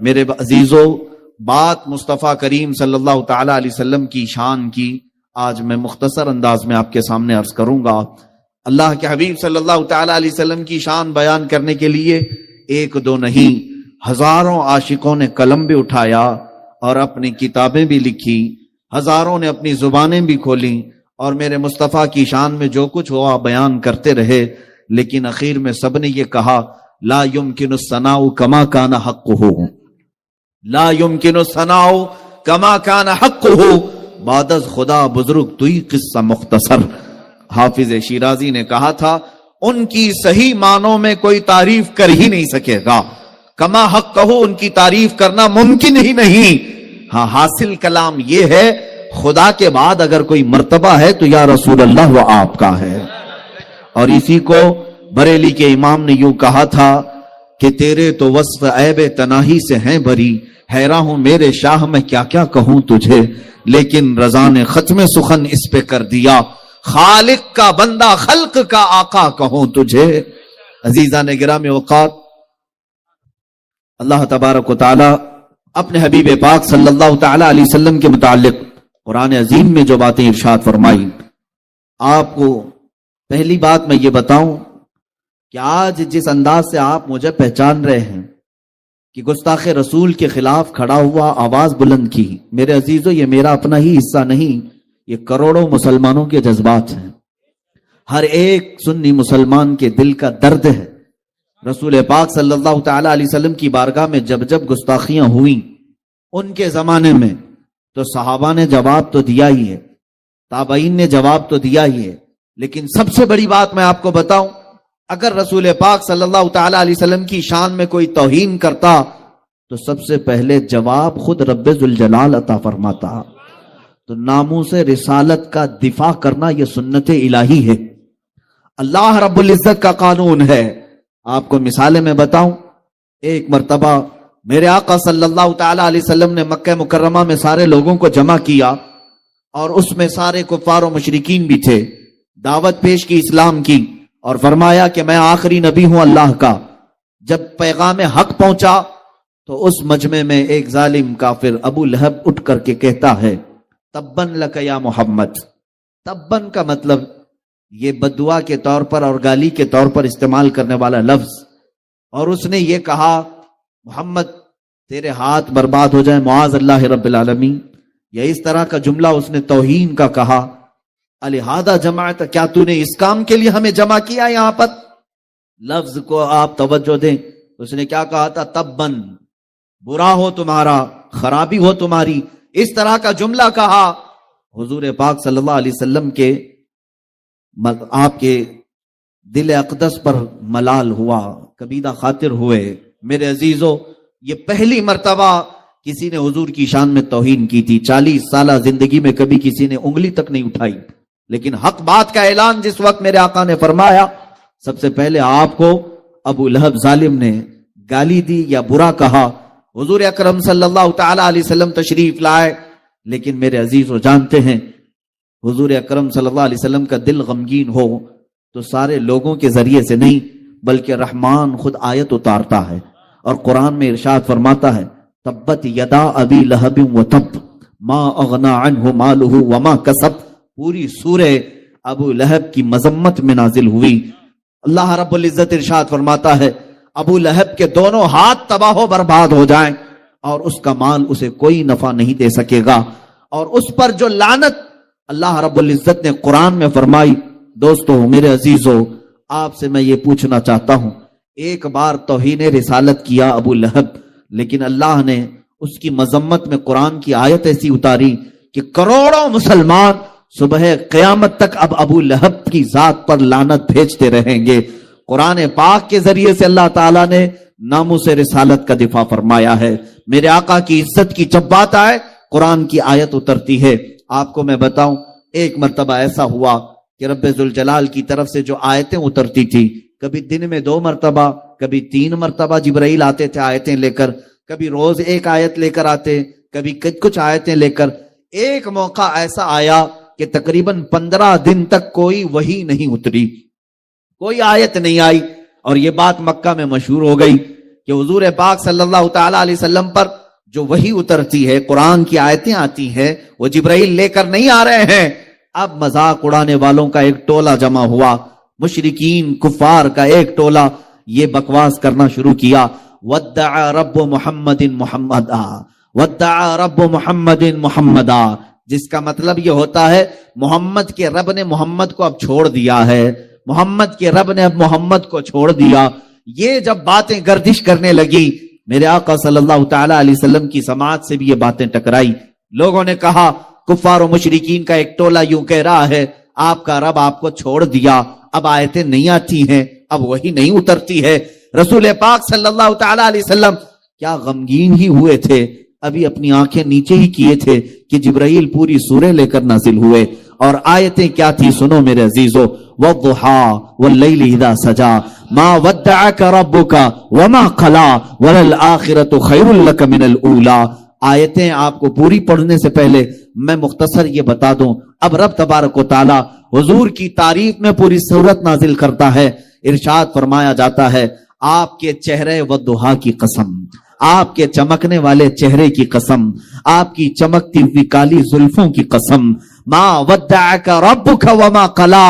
میرے عزیزو، بات مصطفیٰ کریم صلی اللہ تعالی علیہ وسلم کی شان کی آج میں مختصر انداز میں آپ کے سامنے عرض کروں گا۔ اللہ کے حبیب صلی اللہ تعالی علیہ وسلم کی شان بیان کرنے کے لیے ایک دو نہیں، ہزاروں عاشقوں نے قلم بھی اٹھایا اور اپنی کتابیں بھی لکھی، ہزاروں نے اپنی زبانیں بھی کھولیں اور میرے مصطفیٰ کی شان میں جو کچھ ہوا بیان کرتے رہے، لیکن اخیر میں سب نے یہ کہا لا يمكن الثناء كما كان حقه، لا يمكن الثناء كما كان حقه، بعد از خدا بزرگ توئی قصہ مختصر۔ حافظ شیرازی نے کہا تھا ان کی صحیح معنوں میں کوئی تعریف کر ہی نہیں سکے گا، کما حق کہو ان کی تعریف کرنا ممکن ہی نہیں۔ ہاں، حاصل کلام یہ ہے خدا کے بعد اگر کوئی مرتبہ ہے تو یا رسول اللہ وہ آپ کا ہے۔ اور اسی کو بریلی کے امام نے یوں کہا تھا کہ تیرے تو وصف عیب تناہی سے ہیں بری، حیران ہوں میرے شاہ میں کیا کیا کہوں تجھے، لیکن رضا نے ختم سخن اس پہ کر دیا، خالق کا بندہ خلق کا آقا کہوں تجھے۔ عزیزان گرامی اوقات، اللہ تبارک و تعالی اپنے حبیب پاک صلی اللہ تعالی علیہ وسلم کے متعلق قرآن عظیم میں جو باتیں ارشاد فرمائی، آپ کو پہلی بات میں یہ بتاؤں کہ آج جس انداز سے آپ مجھے پہچان رہے ہیں کہ گستاخ رسول کے خلاف کھڑا ہوا آواز بلند کی، میرے عزیزو یہ میرا اپنا ہی حصہ نہیں، یہ کروڑوں مسلمانوں کے جذبات ہیں، ہر ایک سنی مسلمان کے دل کا درد ہے۔ رسول پاک صلی اللہ تعالی علیہ وسلم کی بارگاہ میں جب جب گستاخیاں ہوئیں ان کے زمانے میں تو صحابہ نے جواب تو دیا ہی ہے، تابعین نے جواب تو دیا ہی ہے، لیکن سب سے بڑی بات میں آپ کو بتاؤں، اگر رسول پاک صلی اللہ تعالی علیہ وسلم کی شان میں کوئی توہین کرتا تو سب سے پہلے جواب خود رب ذوالجلال عطا فرماتا۔ تو ناموس رسالت کا دفاع کرنا یہ سنت الہی ہے، اللہ رب العزت کا قانون ہے۔ آپ کو مثالیں میں بتاؤں، ایک مرتبہ میرے آقا صلی اللہ تعالی علیہ وسلم نے مکہ مکرمہ میں سارے لوگوں کو جمع کیا اور اس میں سارے کفار و مشرکین بھی تھے، دعوت پیش کی اسلام کی اور فرمایا کہ میں آخری نبی ہوں اللہ کا۔ جب پیغام حق پہنچا تو اس مجمع میں ایک ظالم کافر ابو لہب اٹھ کر کے کہتا ہے تبن لک یا محمد۔ تبن کا مطلب یہ بددعا کے طور پر اور گالی کے طور پر استعمال کرنے والا لفظ، اور اس نے یہ کہا محمد تیرے ہاتھ برباد ہو جائیں معاذ اللہ رب العالمین، یا اس طرح کا جملہ اس نے توہین کا کہا۔ الہذا جماعت، کیا تو نے اس کام کے لیے ہمیں جمع کیا؟ یہاں پر لفظ کو آپ توجہ دیں، اس نے کیا کہا تھا؟ تبن، برا ہو تمہارا، خرابی ہو تمہاری، اس طرح کا جملہ کہا۔ حضور پاک صلی اللہ علیہ وسلم کے آپ کے دل اقدس پر ملال ہوا، کبیدہ خاطر ہوئے۔ میرے عزیزو، یہ پہلی مرتبہ کسی نے حضور کی شان میں توہین کی تھی، 40 سالہ زندگی میں کبھی کسی نے انگلی تک نہیں اٹھائی، لیکن حق بات کا اعلان جس وقت میرے آقا نے فرمایا، سب سے پہلے آپ کو ابو لہب ظالم نے گالی دی یا برا کہا، حضور اکرم صلی اللہ تعالی علیہ وسلم تشریف لائے، لیکن میرے عزیزو جانتے ہیں حضور اکرم صلی اللہ علیہ وسلم کا دل غمگین ہو تو سارے لوگوں کے ذریعے سے نہیں بلکہ رحمان خود آیت اتارتا ہے اور قرآن میں ارشاد فرماتا ہے تبت یدا ابی لہب وتب ما اغنا عنہ مالہ وما کسب۔ پوری سورہ ابو لہب کی مذمت میں نازل ہوئی۔ اللہ رب العزت ارشاد فرماتا ہے ابو لہب کے دونوں ہاتھ تباہ و برباد ہو جائیں اور اس کا مال اسے کوئی نفع نہیں دے سکے گا، اور اس پر جو لعنت اللہ رب العزت نے قرآن میں فرمائی۔ دوستو میرے عزیزو، آپ سے میں یہ پوچھنا چاہتا ہوں، ایک بار توہین رسالت کیا ابو لہب، لیکن اللہ نے اس کی مذمت میں قرآن کی آیت ایسی اتاری کہ کروڑوں مسلمان صبح قیامت تک اب ابو لہب کی ذات پر لعنت بھیجتے رہیں گے۔ قرآن پاک کے ذریعے سے اللہ تعالیٰ نے ناموس رسالت کا دفاع فرمایا ہے۔ میرے آقا کی عزت کی جب بات آئے قرآن کی آیت اترتی ہے۔ آپ کو میں بتاؤں، ایک مرتبہ ایسا ہوا کہ رب ذوالجلال کی طرف سے جو آیتیں اترتی تھی، کبھی دن میں 2 مرتبہ، کبھی 3 مرتبہ جبرائیل آتے تھے آیتیں لے کر، کبھی روز ایک آیت لے کر آتے، کبھی کچھ آیتیں لے کر۔ ایک موقع ایسا آیا کہ تقریباً 15 دن تک کوئی وحی نہیں اتری، کوئی آیت نہیں آئی، اور یہ بات مکہ میں مشہور ہو گئی کہ حضور پاک صلی اللہ تعالی علیہ وسلم پر جو وحی اترتی ہے، قرآن کی آیتیں آتی ہیں، وہ جبرائیل لے کر نہیں آ رہے ہیں۔ اب مذاق اڑانے والوں کا ایک ٹولہ جمع ہوا، مشرکین کفار کا ایک ٹولہ، یہ بکواس کرنا شروع کیا، وَدَّعَ رَبُّ مُحَمَّدٍ مُحَمَّدًا، وَدَّعَ رَبُّ مُحَمَّدٍ مُحَمَّدًا، جس کا مطلب یہ ہوتا ہے محمد کے رب نے محمد کو اب چھوڑ دیا ہے، محمد کے رب نے اب محمد کو چھوڑ دیا۔ یہ جب باتیں گردش کرنے لگی، میرے آقا صلی اللہ تعالی علیہ وسلم کی سماعت سے بھی یہ باتیں ٹکرائی۔ لوگوں نے کہا کفار و مشرکین کا ایک ٹولہ یوں کہہ رہا ہے آپ کا رب آپ کو چھوڑ دیا، اب آیتیں نہیں آتی ہیں، اب وہی نہیں اترتی ہے۔ رسول پاک صلی اللہ تعالی علیہ وسلم کیا غمگین ہی ہوئے تھے، ابھی اپنی آنکھیں نیچے ہی کیے تھے کہ جبرائیل پوری سورہ لے کر نازل ہوئے، اور آیتیں کیا تھی سنو میرے عزیزو، وَالضُّحَىٰ وَاللَّيْلِ إِذَا سَجَىٰ مَا وَدَّعَكَ رَبُّكَ وَمَا قَلَىٰ وَلَلْآخِرَةُ خَيْرٌ لَكَ مِنَ الْأُولَىٰ۔ آیتیں آپ کو پوری پڑھنے سے پہلے میں مختصر یہ بتا دوں، اب رب تبارک و تعالی حضور کی تعریف میں پوری سورت نازل کرتا ہے۔ ارشاد فرمایا جاتا ہے آپ کے چہرے والضحیٰ کی قسم، آپ کے چمکنے والے چہرے کی قسم، آپ کی چمکتی ہوئی کالی زلفوں کی قسم، ما ودعک ربک وما قلا،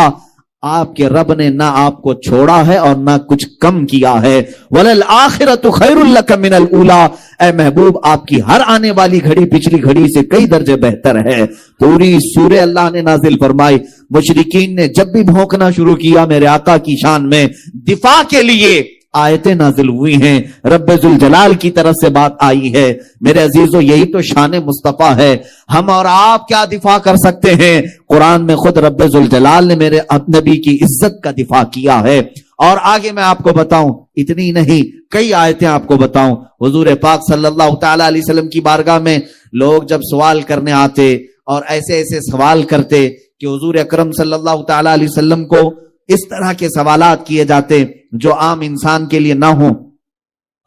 آپ کے رب نے نہ آپ کو چھوڑا ہے اور نہ کچھ کم کیا ہے۔ وَلَلْآخِرَةُ خَيْرٌ لَكَ مِنَ الْأُولَىٰ، اے محبوب آپ کی ہر آنے والی گھڑی پچھلی گھڑی سے کئی درجے بہتر ہے۔ پوری سورہ اللہ نے نازل فرمائی۔ مشرکین نے جب بھی بھونکنا شروع کیا میرے آقا کی شان میں، دفاع کے لیے آیتیں نازل ہوئی ہیں، رب ذوالجلال کی طرف سے بات آئی ہے۔ میرے عزیزو یہی تو شان مصطفیٰ ہے، ہم اور آپ کیا دفاع کر سکتے ہیں؟ قرآن میں خود رب ذوالجلال نے میرے نبی کی عزت کا دفاع کیا ہے۔ اور آگے میں آپ کو بتاؤں، اتنی نہیں کئی آیتیں آپ کو بتاؤں۔ حضور پاک صلی اللہ تعالی علیہ وسلم کی بارگاہ میں لوگ جب سوال کرنے آتے اور ایسے ایسے سوال کرتے کہ حضور اکرم صلی اللہ تعالی علیہ وسلم کو اس طرح کے سوالات کیے جاتے جو عام انسان کے لیے نہ ہوں،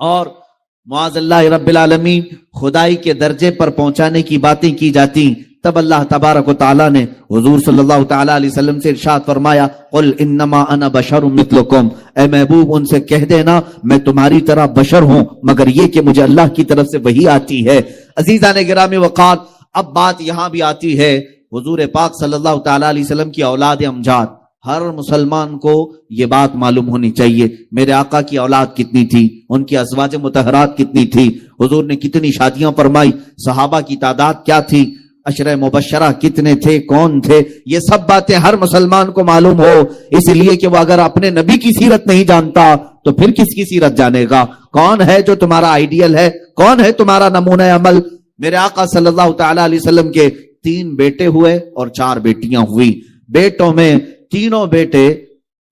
اور معاذ اللہ رب العالمین خدائی کے درجے پر پہنچانے کی باتیں کی جاتی، تب اللہ تبارک و تعالیٰ نے حضور صلی اللہ تعالی علیہ وسلم سے ارشاد فرمایا قل انما انا بشر مثلکم، اے محبوب ان سے کہہ دینا میں تمہاری طرح بشر ہوں، مگر یہ کہ مجھے اللہ کی طرف سے وحی آتی ہے۔ عزیزان گرامی وقار، اب بات یہاں بھی آتی ہے، حضور پاک صلی اللہ تعالی علیہ وسلم کی اولاد امجاد، ہر مسلمان کو یہ بات معلوم ہونی چاہیے میرے آقا کی اولاد کتنی تھی، ان کی ازواج مطہرات کتنی تھی، حضور نے کتنی شادیاں فرمائی، صحابہ کی تعداد کیا تھی، عشرہ مبشرہ کتنے تھے، کون تھے، یہ سب باتیں ہر مسلمان کو معلوم ہو، اس لیے کہ وہ اگر اپنے نبی کی سیرت نہیں جانتا تو پھر کس کی سیرت جانے گا؟ کون ہے جو تمہارا آئیڈیل ہے، کون ہے تمہارا نمونہ عمل؟ میرے آقا صلی اللہ تعالی علیہ وسلم کے 3 بیٹے ہوئے اور 4 بیٹیاں ہوئی۔ بیٹوں میں تینوں بیٹے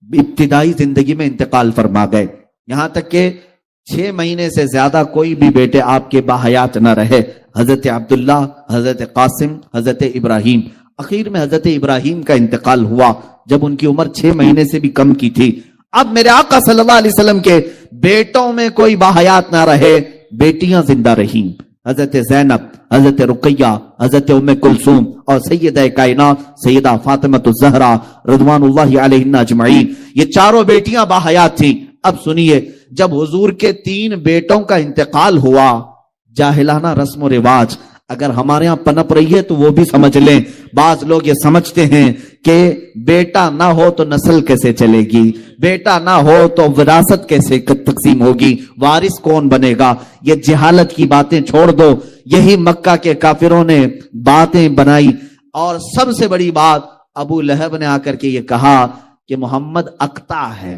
ابتدائی زندگی میں انتقال فرما گئے، یہاں تک کہ 6 مہینے سے زیادہ کوئی بھی بیٹے آپ کے باحیات نہ رہے۔ حضرت عبداللہ، حضرت قاسم، حضرت ابراہیم، اخیر میں حضرت ابراہیم کا انتقال ہوا جب ان کی عمر 6 مہینے سے بھی کم کی تھی۔ اب میرے آقا صلی اللہ علیہ وسلم کے بیٹوں میں کوئی باحیات نہ رہے، بیٹیاں زندہ رہیں، حضرت زینب، حضرت رقیہ، حضرت ام کلثوم اور سیدہ کائنات سیدہ فاطمہ الزہرا رضوان اللہ علیہن اجمعین، یہ چاروں بیٹیاں باحیات تھیں۔ اب سنیے، جب حضور کے 3 بیٹوں کا انتقال ہوا، جاہلانہ رسم و رواج اگر ہمارے ہاں پنپ رہی ہے تو وہ بھی سمجھ لیں۔ بعض لوگ یہ سمجھتے ہیں کہ بیٹا نہ ہو تو نسل کیسے چلے گی، بیٹا نہ ہو تو وراثت کیسے تقسیم ہوگی، وارث کون بنے گا؟ یہ جہالت کی باتیں چھوڑ دو، یہی مکہ کے کافروں نے باتیں بنائی۔ اور سب سے بڑی بات، ابو لہب نے آ کر کے یہ کہا کہ محمد اقطع ہے،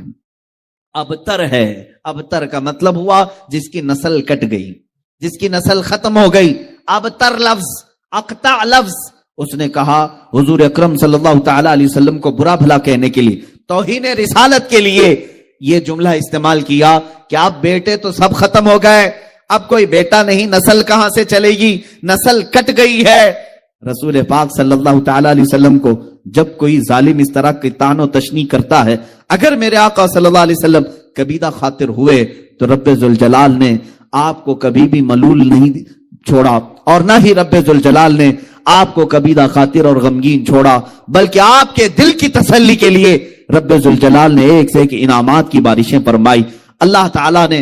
ابتر ہے۔ ابتر کا مطلب ہوا جس کی نسل کٹ گئی، جس کی نسل ختم ہو گئی۔ ابتر لفظ، اقطع لفظ، اس نے کہا حضور اکرم صلی اللہ تعالی علیہ وسلم کو برا بھلا کہنے کے لیے، توہین رسالت کے لیے یہ جملہ استعمال کیا کہ اب بیٹے تو سب ختم ہو گئے، اب کوئی بیٹا نہیں، نسل کہاں سے چلے گی، نسل کٹ گئی ہے۔ رسول پاک صلی اللہ تعالی علیہ وسلم کو جب کوئی ظالم اس طرح کی طعن و تشنیع کرتا ہے، اگر میرے آقا صلی اللہ علیہ وسلم کبیدہ خاطر ہوئے تو رب ذوالجلال نے آپ کو کبھی بھی ملول نہیں چھوڑا، اور نہ ہی رب ذوالجلال نے آپ کو کبیدہ خاطر اور غمگین چھوڑا، بلکہ آپ کے دل کی تسلی کے لیے رب ذوالجلال نے ایک سے ایک انعامات کی بارشیں فرمائی۔ اللہ تعالیٰ نے